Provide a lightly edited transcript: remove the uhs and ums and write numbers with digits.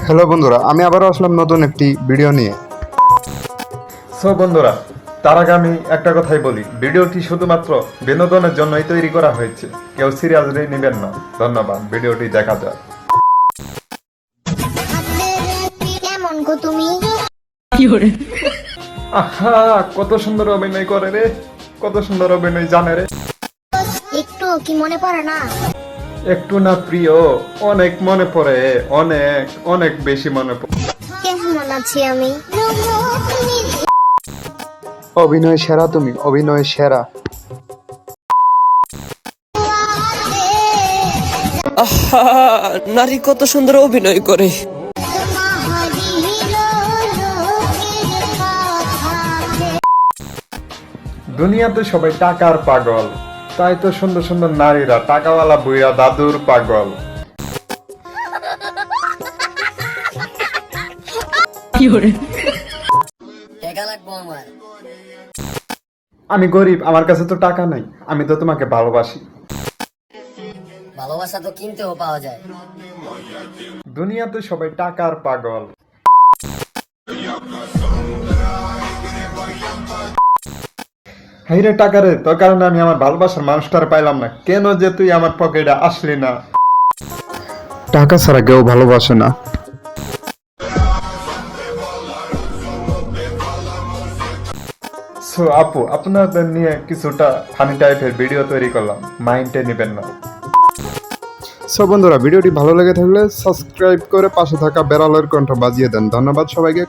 Hello বন্ধুরা, আমি আবারও আসলাম নতুন একটি ভিডিও নিয়ে। সো বন্ধুরা, তার আগে আমি একটা কথাই বলি, ভিডিওটি শুধুমাত্র বিনোদনের জন্যই তৈরি করা হয়েছে, কেউ সিরিয়াসলি নেবেন না। ধন্যবাদ, ভিডিওটি দেখা যাক। কেমন গো তুমি? আহা, কত সুন্দর অভিনয় করে রে, কত সুন্দর অভিনয় জানে রে। একটু কি মনে পড়ে না? একটু না প্রিয়, অনেক মনে পড়ে, অনেক অনেক বেশি মনে পড়ে। কেমন আছি আমি? অভিনয় সেরা, তুমি অভিনয় সেরা। আহা, নারী কত সুন্দর অভিনয় করে। দুনিয়াতে সবাই টাকার পাগল, তাই তো সুন্দর সুন্দর নারীরা টাকাওয়ালা বুইরা দাদুর পাগল। আমি গরিব, আমার কাছে তো টাকা নাই, আমি তো তোমাকে ভালোবাসি। ভালোবাসা তো কিনতেও পাওয়া যায়। দুনিয়াতে সবাই টাকার পাগল। হাইরে টাকা রে, তোর কারণে আমি আমার ভালোবাসার মানুষটার পাইলাম না, কেন যে তুই আমার পকেটে আসলি না। টাকা ছাড়া কেউ ভালোবাসে না। সো আপু, আপনাদের নিয়ে কিছুটা ফানি টাইপের ভিডিও তৈরি করলাম, মাইন্ডে নেবেন না। সো বন্ধুরা, ভিডিওটি ভালো লেগে থাকলে সাবস্ক্রাইব করে পাশে থাকা বেল আইকনটা বাজিয়ে দেন। ধন্যবাদ সবাইকে।